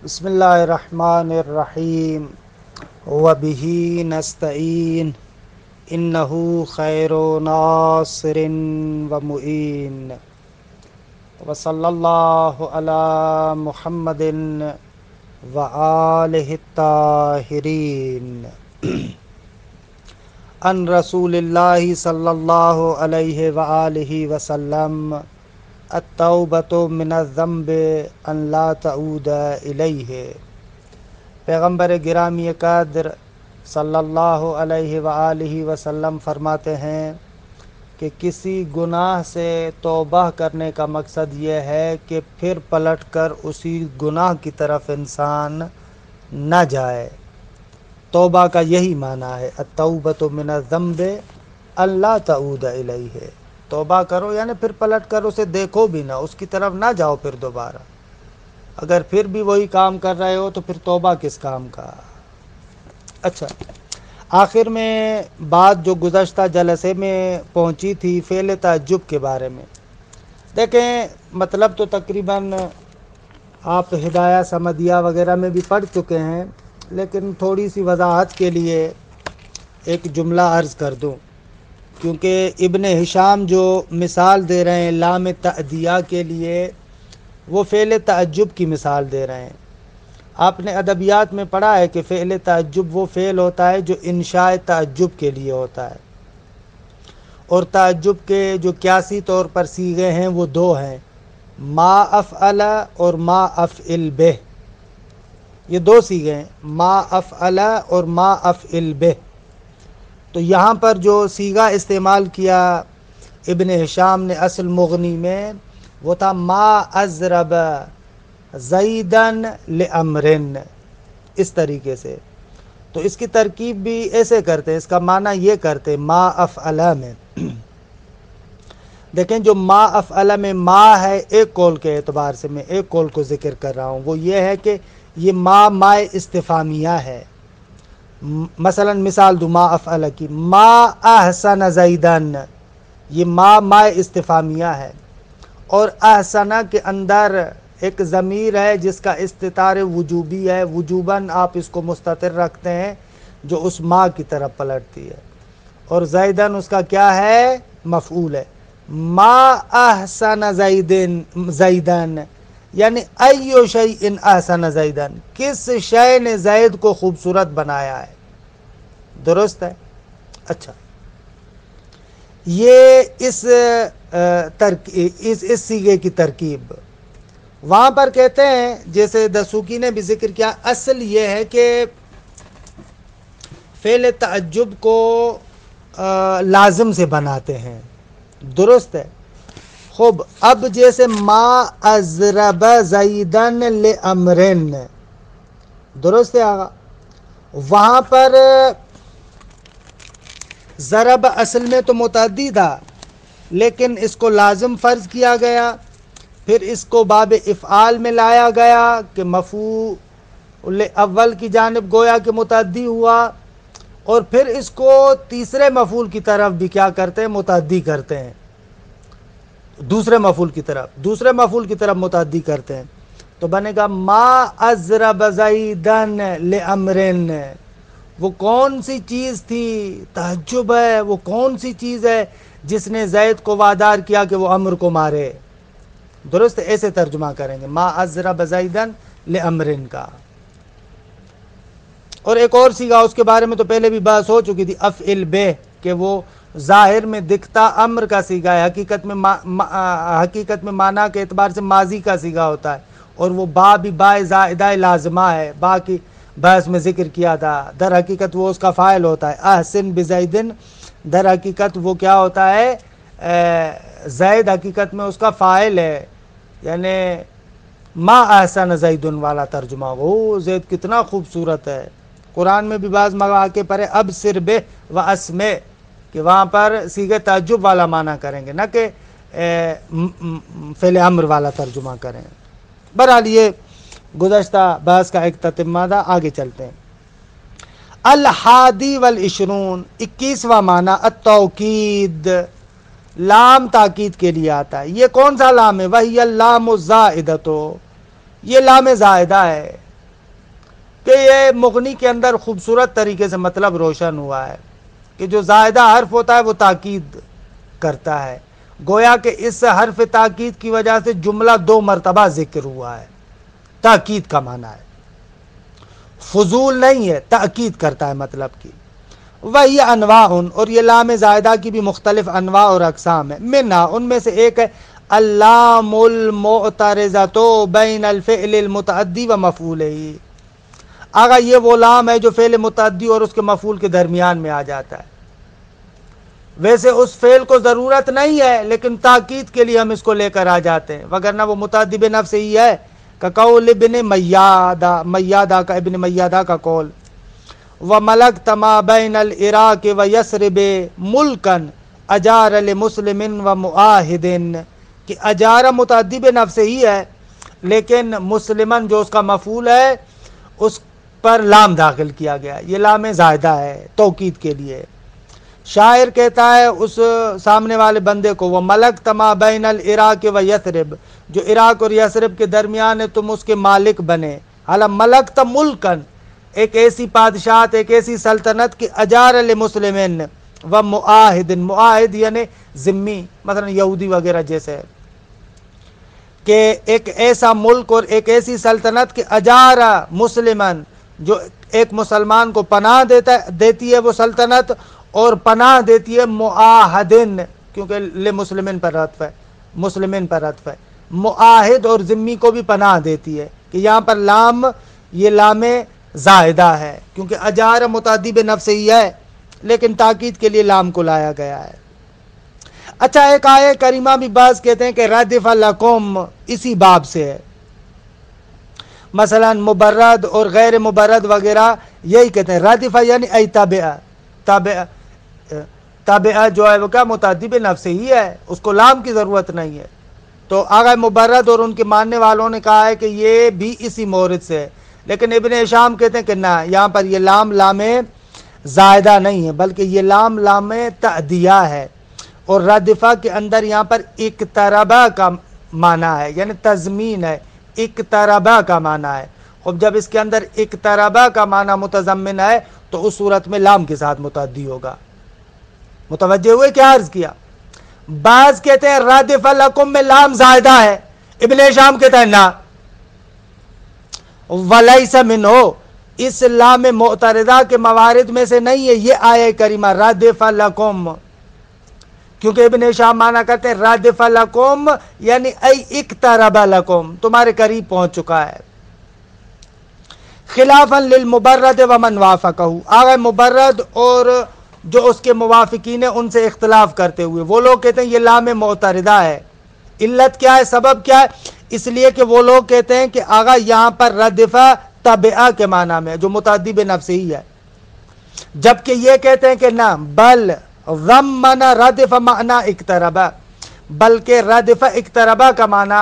بسم اللہ الرحمن الرحیم وبہ نستعین انہ خیر ناصر ومعین وصلی اللہ علی محمد وآلہ الطاہرین ان رسول اللہ صلی اللہ علیہ وآلہ وسلم التوبۃ من الذنب ان لا تعود الیہ۔ پیغمبر گرامی قدر صلی اللہ علیہ وآلہ وسلم فرماتے ہیں کہ کسی گناہ سے توبہ کرنے کا مقصد یہ ہے کہ پھر پلٹ کر اسی گناہ کی طرف انسان نہ جائے۔ توبہ کا یہی معنی ہے، التوبۃ من الذنب ان لا تعود الیہ۔ توبہ کرو یعنی پھر پلٹ کر اسے دیکھو بھی نہ، اس کی طرف نہ جاؤ پھر دوبارہ۔ اگر پھر بھی وہی کام کر رہے ہو تو پھر توبہ کس کام کا۔ اچھا، آخر میں بات جو گزشتہ جلسے میں پہنچی تھی فعل تعجب کے بارے میں، دیکھیں مطلب تو تقریباً آپ ہدایہ سمدیہ وغیرہ میں بھی پڑھ چکے ہیں، لیکن تھوڑی سی وضاحت کے لیے ایک جملہ عرض کر دوں، کیونکہ ابن ہشام جو مثال دے رہے ہیں لام تعدیہ کے لیے وہ فعل تعجب کی مثال دے رہے ہیں۔ آپ نے ادبیات میں پڑھا ہے کہ فعل تعجب وہ فعل ہوتا ہے جو انشاء تعجب کے لیے ہوتا ہے، اور تعجب کے جو قیاسی طور پر صیغے ہیں وہ دو ہیں، ما افعل اور ما افعل بہ۔ یہ دو صیغے ہیں، ما افعل اور ما افعل بہ۔ تو یہاں پر جو صیغہ استعمال کیا ابن ہشام نے اصل مغنی میں وہ تھا ما اضرب زیدن لامرن، اس طریقے سے۔ تو اس کی ترکیب بھی ایسے کرتے ہیں، اس کا معنی یہ کرتے ما افعل میں۔ دیکھیں جو ما افعل میں ما ہے ایک قول کے اعتبار سے میں ایک قول کو ذکر کر رہا ہوں، وہ یہ ہے کہ یہ ما استفہامیہ ہے۔ مثلا مثال دو ما افعل کی، ما احسن زیدن، یہ ما استفہامیہ ہے، اور احسن کے اندر ایک ضمیر ہے جس کا استتار وجوبی ہے، وجوباً آپ اس کو مستتر رکھتے ہیں جو اس ما کی طرف پلٹتی ہے، اور زیدن اس کا کیا ہے؟ مفعول ہے۔ ما احسن زیدن یعنی ایو شیء احسن زیدن، کس شے نے زید کو خوبصورت بنایا ہے، درست ہے۔ اچھا، یہ اس صیغے کی ترکیب وہاں پر کہتے ہیں، جیسے دسوقی نے بھی ذکر کیا، اصل یہ ہے کہ فعل تعجب کو لازم سے بناتے ہیں، درست ہے۔ خوب، اب جیسے ما اضرب زیدن لامرن، درست ہے آقا، وہاں پر ضرب اصل میں تو متعدی تھا، لیکن اس کو لازم فرض کیا گیا، پھر اس کو باب افعال میں لایا گیا کہ مفعول اول کی جانب گویا کہ متعدی ہوا، اور پھر اس کو تیسرے مفعول کی طرف بھی کیا کرتے ہیں؟ متعدی کرتے ہیں، دوسرے مفعول کی طرف متعدی کرتے ہیں، تو بنے گا ما اضرب زیدن لامرن۔ وہ کون سی چیز تھی؟ تعجب ہے، وہ کون سی چیز ہے جس نے زید کو وادار کیا کہ وہ عمر کو مارے، درست؟ ایسے ترجمہ کریں گے ما اضرب زیدن لامرن کا۔ اور ایک اور صیغہ اس کے بارے میں تو پہلے بھی بحث ہو چکی تھی، افعل بہ، کہ وہ ظاہر میں دکھتا امر کا صیغہ ہے، حقیقت میں معنی کے اعتبار سے ماضی کا صیغہ ہوتا ہے، اور وہ با بھی با زائدہ لازمہ ہے، با کی بحث میں ذکر کیا تھا، در حقیقت وہ اس کا فاعل ہوتا ہے۔ احسن بزیدن، در حقیقت وہ کیا ہوتا ہے؟ زید حقیقت میں اس کا فاعل ہے، یعنی ما احسن زیدن والا ترجمہ، وہ زید کتنا خوبصورت ہے۔ قرآن میں بھی بعض مواقع پر ہے ابصر بہ و اسمع، کہ وہاں پر صیغہ تعجب والا معنی کریں گے، نہ کہ فعل امر والا ترجمہ کریں۔ بہرحال یہ گزشتہ بحث کا ایک تتمہ تھا، آگے چلتے ہیں۔ الحادی والعشرون، 21واں معنی التوکید، لام تاکید کے لیے آتا ہے۔ یہ کون سا لام ہے؟ وہی اللام الزائدۃ، یہ لام زائدہ ہے۔ کہ یہ مغنی کے اندر خوبصورت طریقے سے مطلب روشن ہوا ہے کہ جو زائدہ حرف ہوتا ہے وہ تاکید کرتا ہے، گویا کہ اس حرف تاکید کی وجہ سے جملہ 2 مرتبہ ذکر ہوا ہے، تاکید کا معنی ہے، فضول نہیں ہے، تاکید کرتا ہے مطلب کی۔ وہی انواع، اور یہ لام زائدہ کی بھی مختلف انواع اور اقسام ہیں، منہا ان میں سے ایک ہے اللام المعترضۃ بین الفعل المتعدی و مفعولہ۔ آگا یہ وہ لام ہے جو فعل متعدی اور اس کے مفعول کے درمیان میں آ جاتا ہے، ویسے اس فعل کو ضرورت نہیں ہے لیکن تاکید کے لیے ہم اس کو لے کر آ جاتے ہیں، وگرنہ وہ متعدی بنفس ہی ہے، کقول ابن میادہ، میادہ کا ابن میادہ کا قول، وَمَلَكْتَ مَا بَيْنَ الْعِرَاقِ وَيَثْرِبِ مُلْكًا اجار لمسلم ومعاہد، کہ اجارہ متعدی بنفس ہی ہے لیکن مسلمن جو اس کا مفعول ہے اس پر لام داخل کیا گیا، یہ لام زائدہ ہے توکید کے لیے۔ شاعر کہتا ہے اس سامنے والے بندے کو، وَمَلَكْتَ مَا بَيْنَ الْعِرَاقِ وَيَثْرِبْ، جو عراق اور یثرب کے درمیان ہے تم اس کے مالک بنے، حالا ملکت ملکن، ایک ایسی بادشاہت، ایک ایسی سلطنت کی اجار لمسلمین و معاہد، معاہد یعنی ذمی، مثلا یہودی وغیرہ جیسے، کہ ایک ایسا ملک اور ایک ایسی سلطنت کی اجارہ مسلمن، جو ایک مسلمان کو پناہ دیتی ہے وہ سلطنت، اور پناہ دیتی ہے معاہدن، کیونکہ لمسلمین پر عطف ہے، مسلمین پر عطف ہے، معاہد اور ذمی کو بھی پناہ دیتی ہے، کہ یہاں پر لام یہ لام زائدہ ہے کیونکہ اجارہ متعدی بنفس ہی ہے لیکن تاکید کے لیے لام کو لایا گیا ہے۔ اچھا ایک آیہ کریمہ بھی بعض کہتے ہیں کہ ردف لکم اسی باب سے ہے، مثلا مبرد اور غیر مبرد وغیرہ یہی کہتے ہیں، ردف یعنی ای تابعہ، تابعہ جو ہے وہ کیا متعدی بنفس ہی ہے، اس کو لام کی ضرورت نہیں ہے۔ تو آغا مبرد اور ان کے ماننے والوں نے کہا ہے کہ یہ بھی اسی مورد سے ہے، لیکن ابن ہشام کہتے ہیں کہ نہ، یہاں پر یہ لام لام زائدہ نہیں ہے بلکہ یہ لام لام تعدیہ ہے، اور ردفہ کے اندر یہاں پر اقتربہ کا معنی ہے، یعنی تضمین ہے، اقتربہ کا معنی ہے، اور جب اس کے اندر اقتربہ کا معنی متضمن ہے تو اس صورت میں لام کے ساتھ متعدی ہوگا۔ متوجہ ہوئے کیا عرض کیا؟ بعض کہتے ہیں ردف لکم میں لام زائدہ ہے، ابن ہشام کہتا ہے نہ، وَلَيْسَ مِنْهُ، اس لام معترضہ کے موارد میں سے نہیں ہے یہ آیہ کریمہ ردف لکم، کیونکہ ابن ہشام معنی کرتے ہیں ردف لکم یعنی ای اقترب لکم، تمہارے قریب پہنچ چکا ہے۔ خلافا للمبرد ومن وافقہ، آغا مبرد اور جو اس کے موافقین ہیں ان سے اختلاف کرتے ہوئے، وہ لوگ کہتے ہیں یہ لام معترضہ ہے۔ علت کیا ہے، سبب کیا ہے؟ اس لیے کہ وہ لوگ کہتے ہیں کہ آغا یہاں پر ردفہ تبعہ کے معنی میں جو متعدی بنفس ہی ہے، جبکہ یہ کہتے ہیں کہ نہ، بل ضمن ردف معنی اقتربہ، بلکہ ردف اقتربہ کا معنی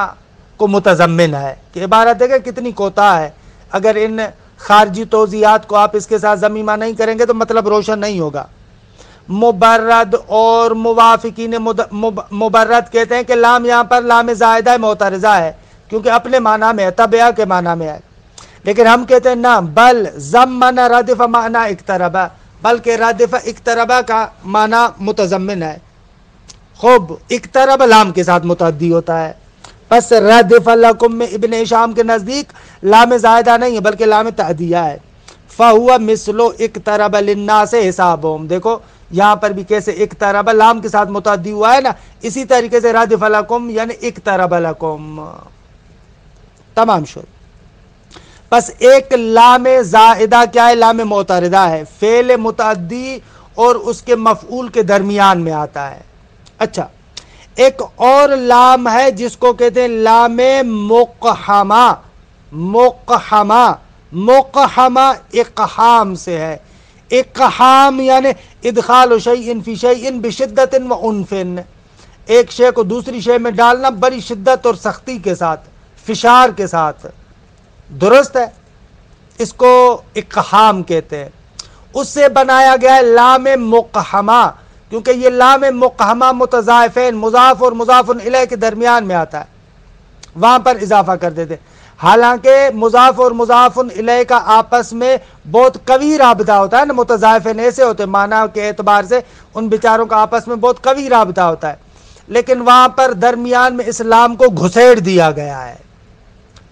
کو متضمن ہے، کہ عبارت دیکھیں کتنی کوتاہ ہے، اگر ان خارجی توضیحات کو آپ اس کے ساتھ ضمیمہ نہیں کریں گے تو مطلب روشن نہیں ہوگا۔ مبرد اور موافقین مبرد کہتے ہیں کہ لام یہاں پر لام زائدہ معترضہ ہے کیونکہ اپنے معنی میں ہے، تبعہ کے معنی میں ہے، لیکن ہم کہتے ہیں نہ، بل ضمن ردف معنی اقتربہ، بلکہ ردف اقتربہ کا معنی متضمن ہے۔ خوب، اقترب لام کے ساتھ متعدی ہوتا ہے، پس ردف لکم میں ابن ہشام کے نزدیک لام زائدہ نہیں ہے بلکہ لام تعدیہ ہے۔ فہو مثل اقترب للناس حسابہم، دیکھو یہاں پر بھی کیسے اقترب لام کے ساتھ متعدی ہوا ہے نا، اسی طریقے سے ردف لکم یعنی اقترب لکم، تمام شد۔ پس ایک لام زائدہ کیا ہے؟ لام معترضہ ہے، فعل متعدی اور اس کے مفعول کے درمیان میں آتا ہے۔ اچھا ایک اور لام ہے جس کو کہتے ہیں لام مقحمہ، مقحمہ، مقحمہ اقحام سے ہے، اقحام یعنی ادخال شیء فی شیء بشدت و عنف، ایک شے کو دوسری شے میں ڈالنا بڑی شدت اور سختی کے ساتھ، فشار کے ساتھ، درست ہے، اس کو اقحام کہتے ہیں۔ اس سے بنایا گیا ہے لام مقحمہ، کیونکہ یہ لام مقحمہ متضاعفین، مضاف اور مضاف الیہ کے درمیان میں آتا ہے، وہاں پر اضافہ کر دیتے۔ حالانکہ مضاف اور مضاف الیہ کا آپس میں بہت قوی رابطہ ہوتا ہے نا، متضائفین ایسے ہوتے ہیں معنی کے اعتبار سے ان بیچاروں کا آپس میں بہت قوی رابطہ ہوتا ہے، لیکن وہاں پر درمیان میں اسلام کو گھسیڑ دیا گیا ہے۔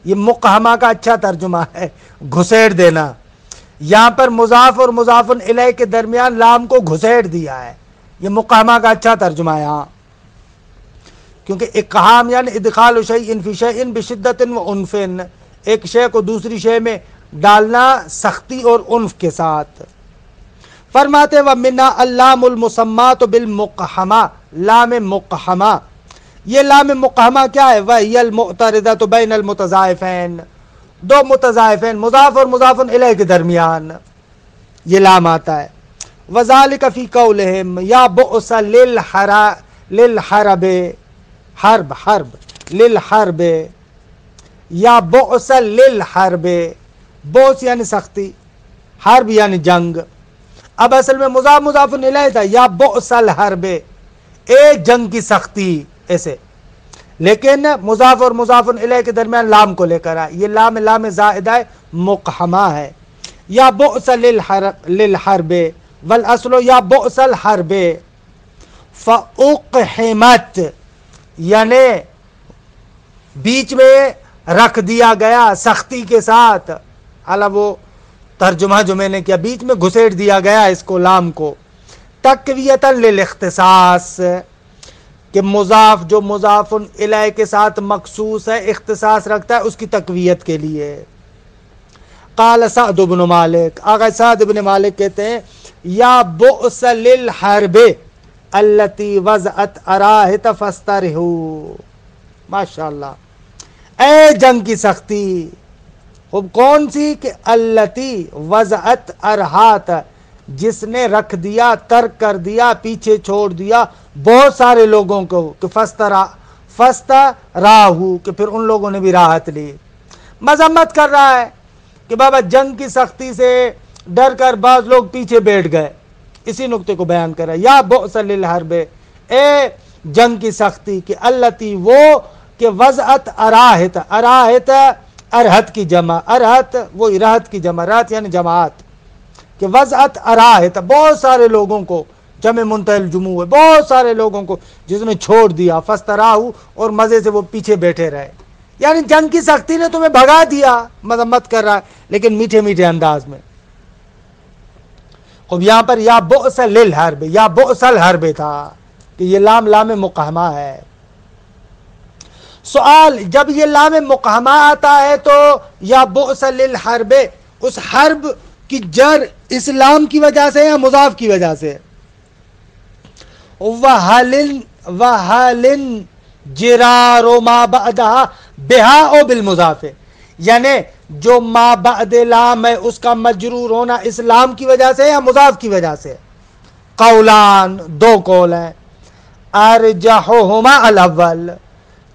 یہ مقحمہ کا اچھا ترجمہ ہے، گھسیڑ دینا۔ یہاں پر مضاف اور مضاف الیہ کے درمیان لام کو گھسیڑ دیا ہے، یہ مقحمہ کا اچھا ترجمہ ہے یہاں، کیونکہ اقحام یعنی ادخال شیء فی شیء بشدۃ و عنف، ایک شے کو دوسری شے میں ڈالنا سختی اور عنف کے ساتھ۔ فرماتے وَمِنَا اللام المسمات بالمقحمہ، لام مقحمہ، یہ لام مقحمہ کیا ہے؟ وَهِيَ الْمُعْتَرِضَةُ بَيْنَ الْمُتَضَائِفَيْن، دو متضائفین مضاف اور مضاف الیہ کے درمیان یہ لام آتا ہے۔ وَذَلِكَ فِي قَوْلِهِمْ يَا بُؤْسَ لِلْحَرْبِ، حرب للحرب، یا بؤس للحرب، بؤس یعنی سختی، حرب یعنی جنگ۔ اب اصل میں مضاف مضاف الیہ تھا، یا بؤس الحرب، اے جنگ کی سختی، ایسے، لیکن مضاف اور مضاف الیہ کے درمیان لام کو لے کر آئے، یہ لام زائدہ مقحمہ ہے۔ یا بؤس للحرب والاصل یا بؤس الحرب فاقحمت، یعنی بیچ میں رکھ دیا گیا سختی کے ساتھ، اعلیٰ وہ ترجمہ جو میں نے کیا، بیچ میں گھسیڑ دیا گیا اس کو، لام کو، تقویۃ للاختصاص، کہ مضاف جو مضاف الیہ کے ساتھ مخصوص ہے، اختصاص رکھتا ہے، اس کی تقویت کے لیے۔ قال سعد بن مالک، آغا سعد بن مالک کہتے ہیں یا بؤس للحرب التی وضعت اراہت فاسترہو، ماشاءاللہ، اے جنگ کی سختی، خوب کون سی؟ کہ التی وضعت ارہات، جس نے رکھ دیا، ترک کر دیا، پیچھے چھوڑ دیا بہت سارے لوگوں کو، کہ فاستراہو، کہ پھر ان لوگوں نے بھی راحت لی۔ مذمت کر رہا ہے کہ بابا جنگ کی سختی سے ڈر کر بعض لوگ پیچھے بیٹھ گئے، اسی نقطے کو بیان کر رہا ہے۔ یا بؤس للحرب، اے جنگ کی سختی، کہ التی وہ، کہ وضعت اراہت، اراہت ارہت کی جمع، ارہت وہ راحت کی جمع، راحت یعنی جماعت، کہ وضعت اراہت، بہت سارے لوگوں کو، جمع منتہی الجموع ہے، بہت سارے لوگوں کو جس نے چھوڑ دیا، فاستراہو، اور مزے سے وہ پیچھے بیٹھے رہے، یعنی جنگ کی سختی نے تمہیں بھگا دیا۔ مذمت کر رہا ہے لیکن میٹھے میٹھے انداز میں۔ اب یہاں پر یا بؤس للحرب، یا بؤس الحرب تھا، کہ یہ لام مقحمہ ہے۔ سوال، جب یہ لام مقحمہ آتا ہے تو یا بؤس للحرب، اس حرب کی جر اسلام کی وجہ سے یا مضاف کی وجہ سے؟ وَحَلٍ جرار ما بعدها بہا او بالمضاف، یعنی جو ما بعد لام ہے اس کا مجرور ہونا اسلام کی وجہ سے یا مضاف کی وجہ سے؟ قولان، دو قول ہیں، ارجحہما الاول،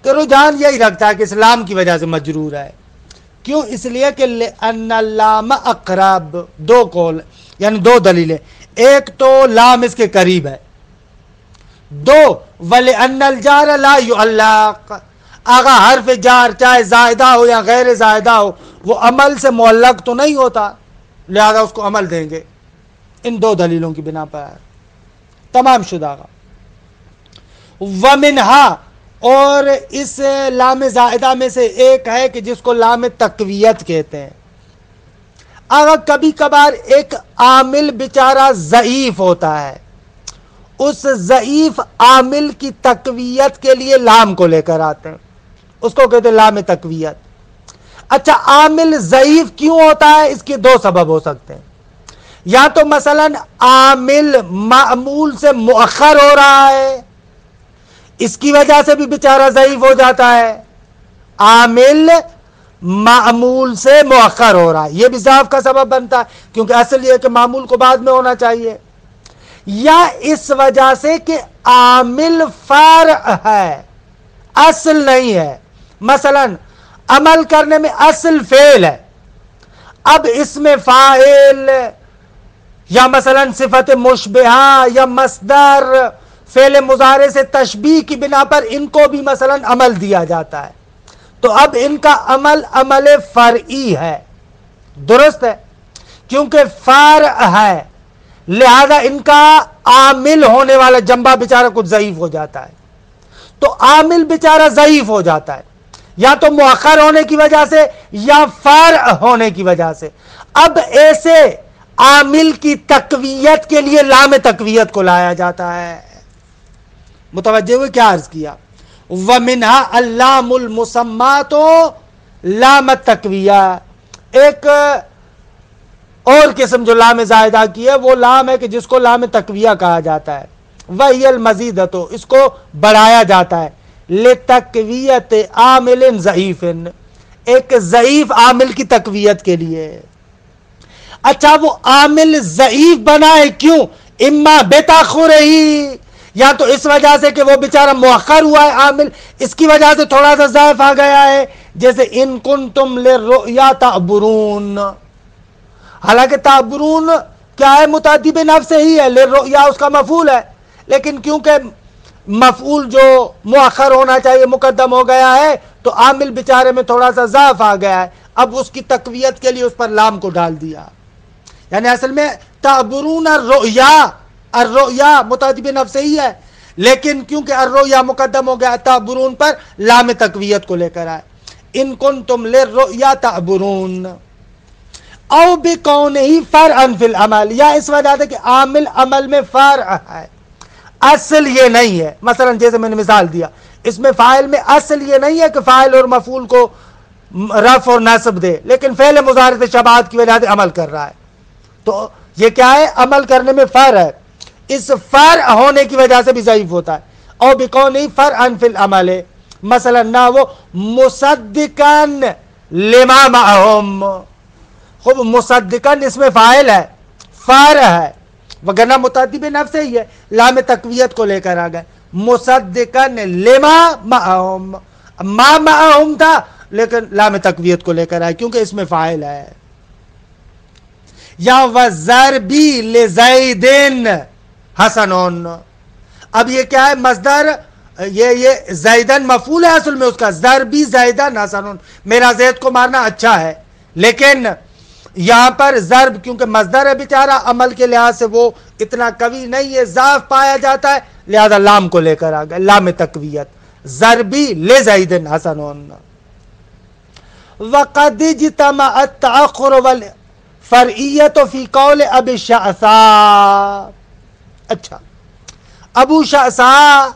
کہ رجحان یہی رکھتا ہے کہ اسلام کی وجہ سے مجرور ہے۔ کیوں؟ اس لیے کہ لأن اللام اقرب، دو قول یعنی دو دلیلیں، ایک تو لام اس کے قریب ہے، دو وَلِأَنَّ الْجَارَ لَا يُعَلَّقْ، آگا حرف جار چاہے زائدہ ہو یا غیر زائدہ ہو وہ عمل سے معلق تو نہیں ہوتا، لہذا اس کو عمل دیں گے۔ ان دو دلیلوں کی بنا پر تمام شدہ گا۔ وَمِنْهَا، اور اس لام زائدہ میں سے ایک ہے کہ جس کو لام تقویت کہتے ہیں۔ اگر کبھی کبھار ایک عامل بیچارہ ضعیف ہوتا ہے، اس ضعیف عامل کی تقویت کے لیے لام کو لے کر آتے ہیں، اس کو کہتے ہیں لام تقویت۔ اچھا، عامل ضعیف کیوں ہوتا ہے؟ اس کے دو سبب ہو سکتے ہیں، یا تو مثلا عامل معمول سے مؤخر ہو رہا ہے، اس کی وجہ سے بھی بیچارہ ضعیف ہو جاتا ہے، عامل معمول سے مؤخر ہو رہا ہے، یہ بھی ضعف کا سبب بنتا ہے، کیونکہ اصل یہ کہ معمول کو بعد میں ہونا چاہیے، یا اس وجہ سے کہ عامل فرع ہے، اصل نہیں ہے۔ مثلا عمل کرنے میں اصل فعل ہے، اب اس میں فاعل یا مثلا صفت مشبہہ یا مصدر فعل مضارع سے تشبیہ کی بنا پر ان کو بھی مثلا عمل دیا جاتا ہے، تو اب ان کا عمل عمل فرعی ہے، درست ہے، کیونکہ فرع ہے، لہذا ان کا عامل ہونے والا جنبہ بیچارہ کچھ ضعیف ہو جاتا ہے، تو عامل بیچارہ ضعیف ہو جاتا ہے، یا تو مؤخر ہونے کی وجہ سے یا فرع ہونے کی وجہ سے۔ اب ایسے عامل کی تقویت کے لیے لام تقویت کو لایا جاتا ہے۔ متوجہ ہوئے کیا عرض کیا؟ وَمِنْهَا اللَّامُ الْمُسَمَّاتُ لام التقویہ، ایک اور قسم جو لام زائدہ کی ہے وہ لام ہے کہ جس کو لام تقویہ کہا جاتا ہے، وَهِيَ الْمَزِيدَةُ، اس کو بڑھایا جاتا ہے، لِتَقْوِيَةِ عَامِلٍ ضَعِيفٍ، ایک ضعیف عامل کی تقویت کے لیے۔ اچھا وہ عامل ضعیف بنا ہے کیوں؟ اما بتاخرہی، یا تو اس وجہ سے کہ وہ بیچارہ مؤخر ہوا ہے عامل، اس کی وجہ سے تھوڑا سا ضعف آ گیا ہے، جیسے ان کنتم للرؤیا تعبرون، حالانکہ تعبرون کیا ہے؟ متعدی بنفس ہی ہے، للرؤیا اس کا مفعول ہے، لیکن کیونکہ مفعول جو مؤخر ہونا چاہیے مقدم ہو گیا ہے تو عامل بیچارے میں تھوڑا سا ضعف آ گیا ہے، اب اس کی تقویت کے لیے اس پر لام کو ڈال دیا، یعنی اصل میں تعبرون الرؤیا، الرؤیا متعدی بنفس ہی ہے، لیکن کیونکہ الرؤیا مقدم ہو گیا تعبرون پر لام تقویت کو لے کر آئے، ان کنتم للرؤیا تعبرون، او بکونہ فرعا فی العمل، یا اس وجہ سے کہ عامل عمل میں فرع ہے، اصل یہ نہیں ہے، مثلا جیسے میں نے مثال دیا، اس میں فاعل میں اصل یہ نہیں ہے کہ فاعل اور مفعول کو رفع اور نصب دے، لیکن فعل مضارع سے شباہت کی وجہ سے عمل کر رہا ہے، تو یہ کیا ہے؟ عمل کرنے میں فرع ہے، اس فرع ہونے کی وجہ سے بھی ضعیف ہوتا ہے۔ او بکونہ فرعا فی العمل، مثلا نہ وہ مصدقا لما معہم، خوب مصدقاً اس میں فاعل ہے، فرع ہے، وگرنہ متعدی بنفس ہی ہے، لام تقویت کو لے کر آ گئے، مصدقاً لما معہم، ما معہم تھا لیکن لام تقویت کو لے کر آئے کیونکہ اس میں فاعل ہے۔ یا وَضَرْبِي لِزَيْدٍ حَسَنٌ، اب یہ کیا ہے؟ مصدر، یہ زیدن مفعول ہے اصل میں اس کا، ضربی زیدن حسن، میرا زید کو مارنا اچھا ہے، لیکن یہاں پر ضرب کیونکہ مصدر ہے بیچارہ، عمل کے لحاظ سے وہ اتنا قوی نہیں ہے، ضعف پایا جاتا ہے، لہذا لام کو لے کر آ گئے، لام تقویت، ضربی لزید حسن۔ وقد اجتمع التأخر والفرعیت فی قول ابی شعثاء، اچھا ابو شعثاء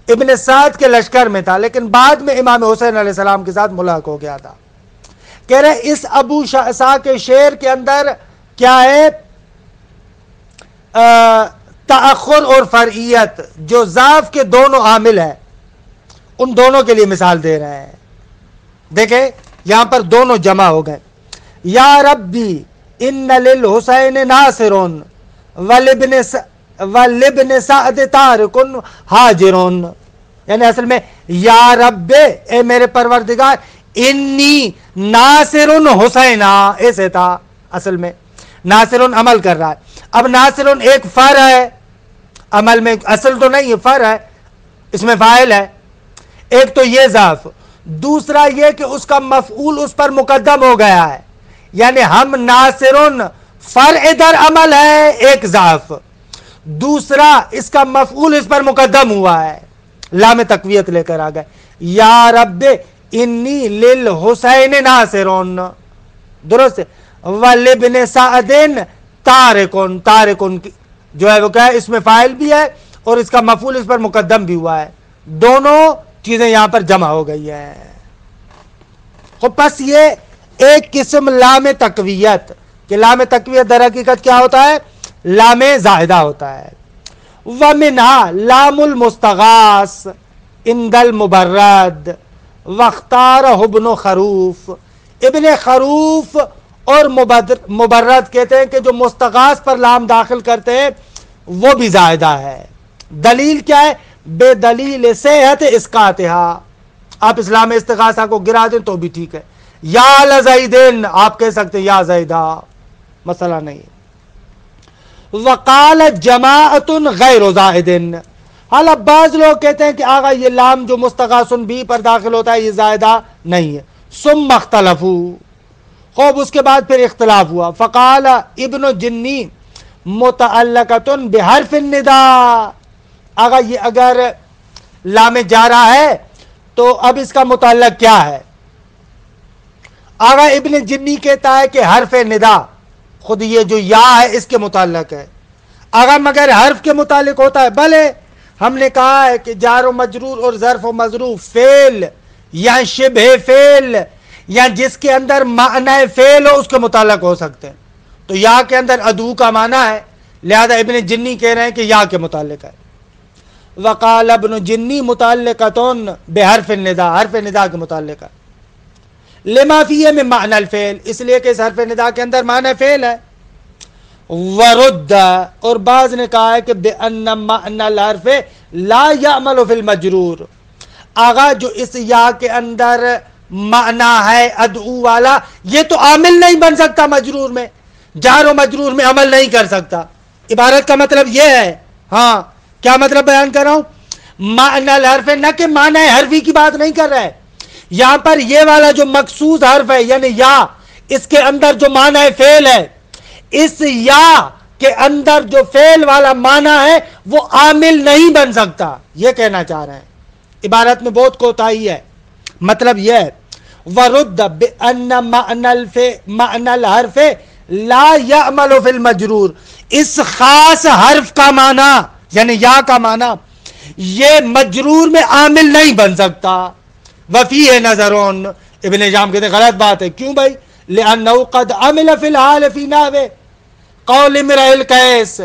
ابن سعد کے لشکر میں تھا، لیکن بعد میں امام حسین علیہ السلام کے ساتھ ملاق ہو گیا تھا۔ کہہ رہے اس ابو شعثاء کے شعر کے اندر کیا ہے؟ تأخر اور فرعیت جو ضعف کے دونوں عامل ہیں، ان دونوں کے لیے مثال دے رہے ہیں۔ دیکھیں یہاں پر دونوں جمع ہو گئے، یا ربی ان للحسین ناصر ولبن سعد تارک حاجرون، یعنی اصل میں یا رب اے میرے پروردگار، انی ناصر حسینہ، ایسے تھا اصل میں، ناصر عمل کر رہا ہے، اب ناصر ایک فرع ہے عمل میں، اصل تو نہیں ہے، فرع ہے، اس میں فاعل ہے، ایک تو یہ ضعف، دوسرا یہ کہ اس کا مفعول اس پر مقدم ہو گیا ہے، یعنی ہم ناصر فرع در عمل ہے ایک ضعف، دوسرا اس کا مفعول اس پر مقدم ہوا ہے، لام تقویت لے کر آ گئے، یا رب انی للحسین ناصرون، درست ہے، ولبن سعد تارکن، تارکن جو ہے وہ کیا ہے؟ اس میں فاعل بھی ہے اور اس کا مفعول اس پر مقدم بھی ہوا ہے، دونوں چیزیں یہاں پر جمع ہو گئی ہیں۔ خب پس یہ ایک قسم لام تقویت، کہ لام تقویت در حقیقت کیا ہوتا ہے؟ لام زائدہ ہوتا ہے۔ وَمِنْهَا لام المستغاث عند المبرد واختارہ ابن خروف، ابن خروف اور مبرد کہتے ہیں کہ جو مستغاث پر لام داخل کرتے ہیں وہ بھی زائدہ ہے۔ دلیل کیا ہے؟ بے دلیل صحت اسقاطہا، آپ اسلام استغاثہ کو گرا دیں تو بھی ٹھیک ہے، یا لزیدن آپ کہہ سکتے ہیں یا زیدہ، مسئلہ نہیں۔ وقال جماعت غیر زائدن، حالا بعض لوگ کہتے ہیں کہ آقا یہ لام جو مستغاثن بھی پر داخل ہوتا ہے یہ زائدہ نہیں ہے. ثم اختلفوا، خوب اس کے بعد پھر اختلاف ہوا. فقال ابن جنی متعلقۃ بحرف النداء، اگر لام جا رہا ہے تو اب اس کا متعلق کیا ہے؟ آغا ابن جنی کہتا ہے کہ حرف ندا، خود یہ جو یا ہے اس کے متعلق ہے. آغا مگر حرف کے متعلق ہوتا ہے. بھلے ہم نے کہا ہے کہ جار و مجرور اور ظرف و مظروف فعل یا شبہ فعل یا جس کے اندر معنی فعل ہو اس کے متعلق ہو سکتے ہیں. تو یا کے اندر ادعو کا معنی ہے، لہذا ابن جنی کہہ رہے ہیں کہ یا کے متعلق ہے. وقال ابن جنی متعلقۃ بحرف النداء، حرف ندا کے متعلق ہے. لما فیہ من معنی الفعل، اس لیے کہ اس حرف ندا کے اندر معنی فعل ہے. ورد، اور بعض نے کہا ہے کہ بأن معنی الحرف لا یعمل فی المجرور، آغا جو اس یا کے اندر معنی ہے ادعو والا یہ تو عامل نہیں بن سکتا مجرور میں، جار و مجرور میں عمل نہیں کر سکتا. عبارت کا مطلب یہ ہے. ہاں کیا مطلب بیان کر رہا ہوں؟ معنی الحرف، نہ کہ معنی حرفی کی بات نہیں کر رہا ہے یہاں پر، یہ والا جو مخصوص حرف ہے یعنی یا، اس کے اندر جو معنی فعل ہے، اس یا کے اندر جو فعل والا معنی ہے وہ عامل نہیں بن سکتا، یہ کہنا چاہ رہے ہیں. عبارت میں بہت کوتاہی ہے. مطلب یہ ہے وَرُدَّ بِأَنَّ مَعْنَ الْحَرْفِ لَا يَعْمَلُ فِي الْمَجْرُورِ، اس خاص حرف کا معنی یعنی یا کا معنی یہ مجرور میں عامل نہیں بن سکتا. وَفِيهِ نَظَرٌ، ابن جام کہتے ہیں غلط بات ہے. کیوں بھائی؟ لِأَنَّهُ قَدْ عَمِلَ فِي الْحَالِ فِي نَحْوِ قَوْلِ امْرِئِ الْقَيْسِ،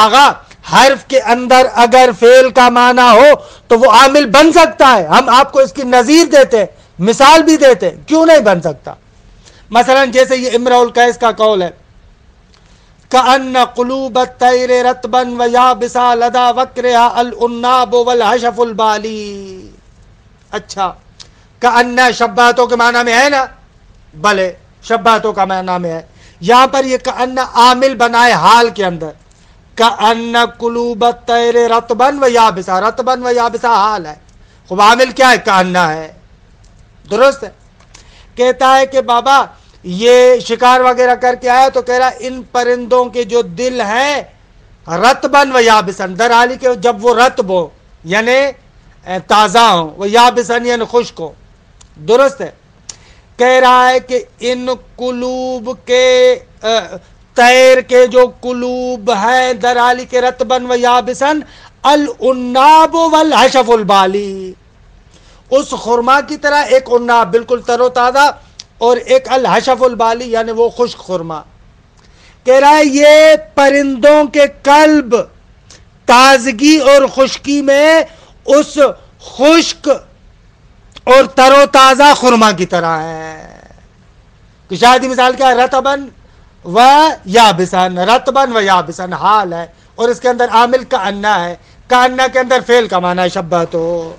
آغا حرف کے اندر اگر فعل کا معنی ہو تو وہ عامل بن سکتا ہے. ہم آپ کو اس کی نظیر دیتے ہیں، مثال بھی دیتے ہیں. کیوں نہیں بن سکتا؟ مثلا جیسے یہ امرؤ القیس کا قول ہے كأن قلوب الطير رطبا ويابسا لدى وكرها العناب والحشف البالي. اچھا كأن شبہتوں کے معنی میں ہے نا؟ بلے شبہتوں کا معنی میں ہے. یہاں پر یہ كأن عامل بنائے حال کے اندر، كأن قلوب الطير رطبا ويابسا، رطبا ويابسا حال ہے. خوب عامل کیا ہے؟ كأن ہے. درست ہے. کہتا ہے کہ بابا یہ شکار وغیرہ کر کے آیا تو کہہ رہا ان پرندوں کے جو دل ہیں رطبن و یابسن، در حالی کہ جب وہ رطب ہو یعنی تازہ ہوں، وہ یابسن یعنی خشک ہو. درست ہے. کہہ رہا ہے کہ ان قلوب کے طیر کے جو قلوب ہیں در حالی کہ رطبن و یابسن العناب والحشف البالی، اس خرما کی طرح ایک عناب بالکل تر و تازہ اور ایک الحشف البالی یعنی وہ خشک خرما. کہہ رہا ہے یہ پرندوں کے قلب تازگی اور خشکی میں اس خشک اور تر و تازہ خرما کی طرح ہے. کہ شاید مثال کیا ہے؟ رطبن و یابسن، رطبن و یابسن حال ہے اور اس کے اندر عامل کأنہ ہے. کأنہ کے اندر فعل کا معنی ہے شبہتو.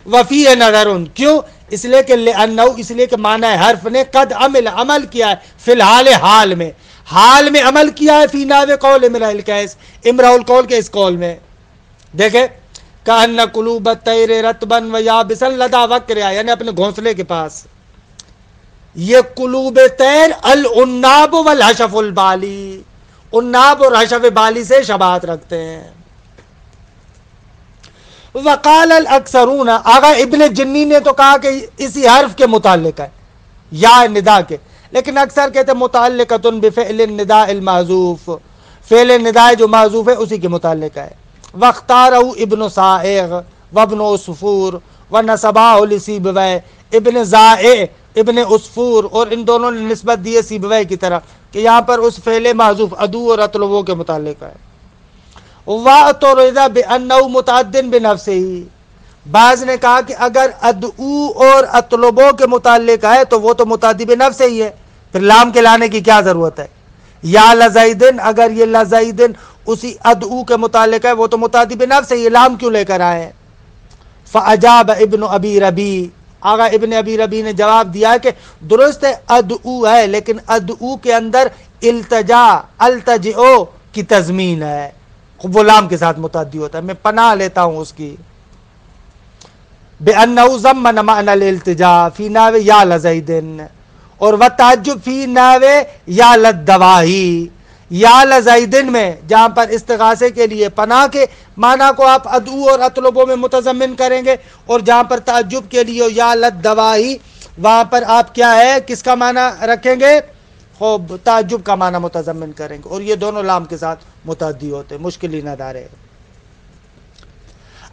وفیہ نظرن، کیوں؟ اس لیے کہ لأنہو، اس لیے کہ معنی حرف نے قد عمل کیا ہے فی الحال، حال میں، حال میں عمل کیا ہے فی نحو قول امرئ القیس، امرؤ القول کے اس قول میں. دیکھیں کأن قلوب الطیر رطبا و یابسا لدى وکرها یعنی اپنے گھونسلے کے پاس. یہ قلوب طیر العناب والحشف البالی، عناب اور حشف بالی سے شباہت رکھتے ہیں. وقال الاکثرون، آغا ابن جنی نے تو کہا کہ اسی حرف کے متعلق ہے یا ندا کے، لیکن اکثر کہتے ہیں متعلقۃ بفعل النداء المحذوف، فعل نداء جو محذوف ہے اسی کے متعلق ہے. واختارہ ابن سائغ وابن عصفور ونسبہ لسیبویہ، ابن زائع ابن عصفور اور ان دونوں نے نسبت دی ہے سیبویہ کی طرح کہ یہاں پر اس فعل محذوف ادعو اور اطلبو کے متعلق ہے. وَأَطْرِدَ بِأَنَّهُ مُتَعَدٍ بِنَفْسِهِ، بعض نے کہا کہ اگر ادعو اور اطلبو کے متعلق ہے تو وہ تو متعدی بنفس ہی ہے، پھر لام کے لانے کی کیا ضرورت ہے؟ یا لزیدن، اگر یہ لزیدن اسی ادعو کے متعلق ہے وہ تو متعدی بنفس ہے، یہ لام کیوں لے کر آئے ہیں؟ فَأَجَابَ ابن ابی ربی، آغا ابن ابی ربی نے جواب دیا کہ درست ہے ادعو ہے لیکن ادعو کے اندر التجا التجئو کی تضمین ہے، وہ لام کے ساتھ متعدی ہوتا ہے، میں پناہ لیتا ہوں اس کی. بِأَنَّهُ ضَمَّنَ مَعْنَى الِالْتِجَاءِ فِي نَاوِ يَا لَزَيْدٍ، اور وَتَعَجُّب فِي نَاوِ يَا لَلدَّوَاهِ، یا لزیدن میں جہاں پر استغاثے کے لیے پناہ کے معنی کو آپ ادعو اور اطلبوں میں متضمن کریں گے، اور جہاں پر تعجب کے لیے یا للدواہی وہاں پر آپ کیا ہے کس کا معنی رکھیں گے؟ خوب تعجب کا معنی متضمن کریں گے، اور یہ دونوں لام کے ساتھ متعدی ہوتے ہیں، مشکل ہی نہ دارے۔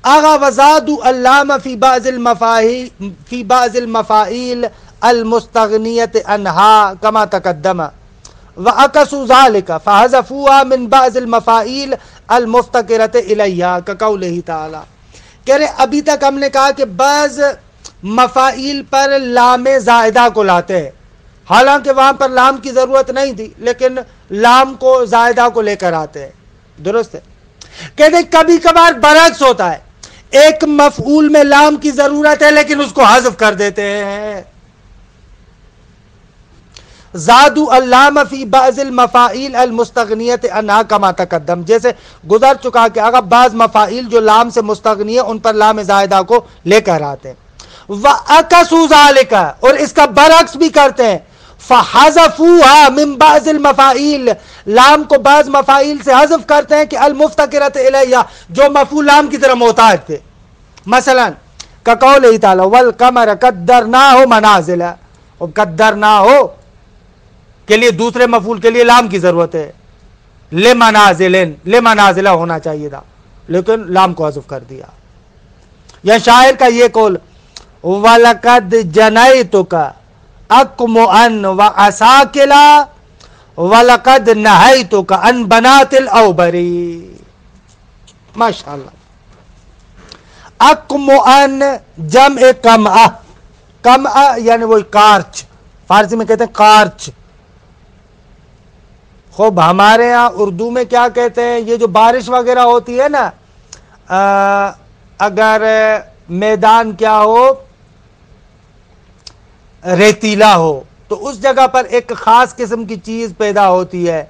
آغا وزاد اللام فی بعض المفاعیل المستغنیت عنہا کما تقدم وَأَكَسُوا ذَلِكَ فَحَذَفُوهَا مِن بَعْضِ الْمَفَاعِيلِ الْمُفْتَقِرَةِ إِلَيْهَا كَقَوْلِهِ تعالی، کہہ رہے ابھی تک ہم نے کہا کہ بعض مفاعیل پر لام زائدہ کو لاتے ہیں، حالانکہ وہاں پر لام کی ضرورت نہیں تھی، لیکن لام کو زائدہ کو لے کر آتے ہیں، درست ہے۔ کہتے ہیں کبھی کبھار برعکس ہوتا ہے، ایک مفعول میں لام کی ضرورت ہے لیکن اس کو حذف کر دیتے ہیں۔ زادو اللام فی بعض المفاعیل المستغنیت عنہا کما تقدم، جیسے گزر چکا کہ اگر بعض مفاعیل جو لام سے مستغنی ہے ان پر لام زائدہ کو لے کر آتے ہیں۔ وَأَكَسُوا ذَلِكَ، اور اس کا برعکس بھی کرتے ہیں، فَحَذَفُوهَا مِن بَعْضِ الْمَفَاعِيلِ، لام کو بعض مفاعیل سے حذف کرتے ہیں کہ المفتقرۃ الیہ، جو مفعول لام کی طرح محتاج تھے، مثلا کقولہ تعالی وَالْقَمَرَ قَدَّرْنَاهُ مَنَازِلَ، اور قدرناہ کے لیے دوسرے مفعول کے لیے لام کی ضرورت ہے، لمنازل ہونا چاہیے تھا لیکن لام کو حذف کر دیا۔ یا شاعر کا یہ قول وَلَقَدْ جَنَيْتُكَ أَقْمُعًا وَأَسَاكِلًا وَلَقَدْ نَهَيْتُكَ عَنْ بَنَاتِ الْأَوْبَرِ، ماشاءاللہ۔ اقمعن جمع قمعہ، قمعہ یعنی وہی کارچ، فارسی میں کہتے ہیں کارچ۔ خوب ہمارے ہاں اردو میں کیا کہتے ہیں، یہ جو بارش وغیرہ ہوتی ہے نا، اگر میدان کیا ہو ریتیلا ہو تو اس جگہ پر ایک خاص قسم کی چیز پیدا ہوتی ہے،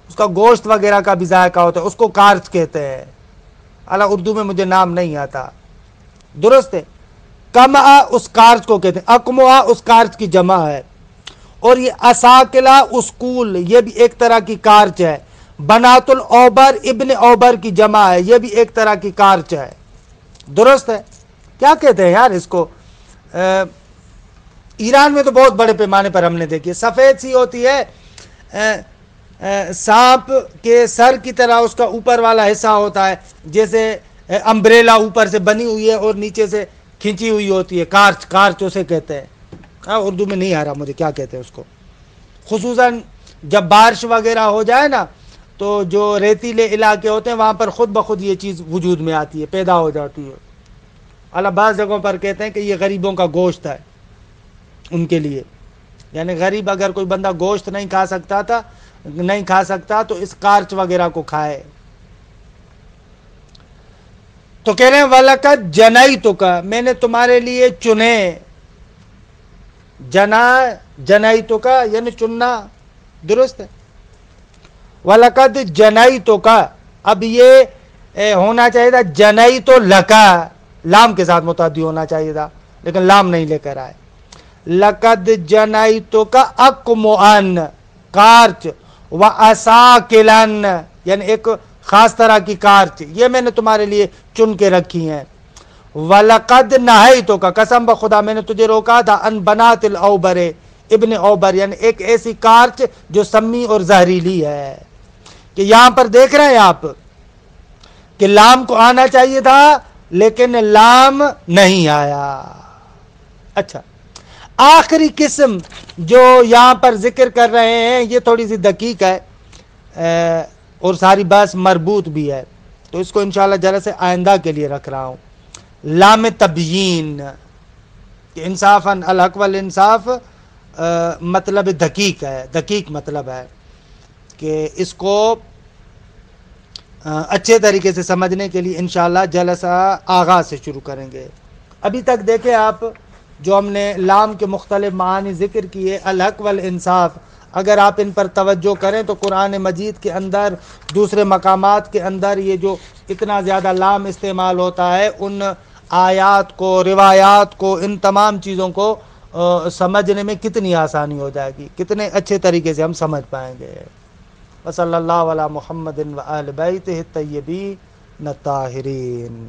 اس کا گوشت وغیرہ کا بھی ذائقہ ہوتا ہے، اس کو کارچ کہتے ہیں، حالانکہ اردو میں مجھے نام نہیں آتا، درست ہے۔ قمعہ اس کارچ کو کہتے ہیں، اقمعہ اس کارچ کی جمع ہے، اور یہ اساکلا اسکول یہ بھی ایک طرح کی کارچ ہے، بنات الاوبر ابن اوبر کی جمع ہے، یہ بھی ایک طرح کی کارچ ہے، درست ہے۔ کیا کہتے ہیں یار اس کو، ایران میں تو بہت بڑے پیمانے پر ہم نے دیکھی، سفید سی ہوتی ہے، سانپ کے سر کی طرح اس کا اوپر والا حصہ ہوتا ہے، جیسے امبریلا اوپر سے بنی ہوئی ہے اور نیچے سے کھینچی ہوئی ہوتی ہے، کارچ، کارچ اسے کہتے ہیں۔ اردو میں نہیں آ رہا مجھے کیا کہتے ہیں اس کو، خصوصاً جب بارش وغیرہ ہو جائے نا تو جو ریتیلے علاقے ہوتے ہیں وہاں پر خود بخود یہ چیز وجود میں آتی ہے، پیدا ہو جاتی ہے۔ اللہ بعض جگہوں پر کہتے ہیں کہ یہ غریبوں کا گوشت ہے ان کے لیے، یعنی غریب اگر کوئی بندہ گوشت نہیں کھا سکتا تو اس کارچ وغیرہ کو کھائے۔ تو کہہ رہے ہیں وَلَقَدْ جَنَيْتُكَ، میں نے تمہارے لیے چنے، جنیتک یعنی چننا، درست ہے۔ وَلَقَدْ جَنَيْتُكَ، اب یہ ہونا چاہیے تھا جنیت لک، لام کے ساتھ متعدی ہونا چاہیے تھا لیکن لام نہیں لے کر آئے۔ لَقَدْ جَنَيْتُكَ أَقْمُعًا کارچ، وَأَسَاكِلًا یعنی ایک خاص طرح کی کارچ، یہ میں نے تمہارے لیے چن کے رکھی ہیں۔ وَلَقَدْ نَهَيْتُكَ قسم بخدا میں نے تجھے روکا تھا، ان بنات الاوبر ابن اوبر یعنی ایک ایسی کارچ جو سمی اور زہریلی ہے۔ کہ یہاں پر دیکھ رہے ہیں آپ کہ لام کو آنا چاہیے تھا لیکن لام نہیں آیا۔ اچھا، آخری قسم جو یہاں پر ذکر کر رہے ہیں یہ تھوڑی سی دقیق ہے اور ساری بات مربوط بھی ہے، تو اس کو انشاءاللہ ذرا سے آئندہ کے لیے رکھ رہا ہوں۔ لام تبیین کہ انصافاً الحق والانصاف مطلب دقیق ہے، دقیق مطلب ہے کہ اس کو اچھے طریقے سے سمجھنے کے لیے انشاءاللہ جلسہ آغاز سے شروع کریں گے۔ ابھی تک دیکھیں آپ جو ہم نے لام کے مختلف معانی ذکر کیے، الحق والانصاف، اگر آپ ان پر توجہ کریں تو قرآن مجید کے اندر دوسرے مقامات کے اندر یہ جو اتنا زیادہ لام استعمال ہوتا ہے ان آیات کو، روایات کو، ان تمام چیزوں کو سمجھنے میں کتنی آسانی ہو جائے گی، کتنے اچھے طریقے سے ہم سمجھ پائیں گے۔ وصلی اللہ علی محمد و آل بیتہ الطیبین الطاہرین۔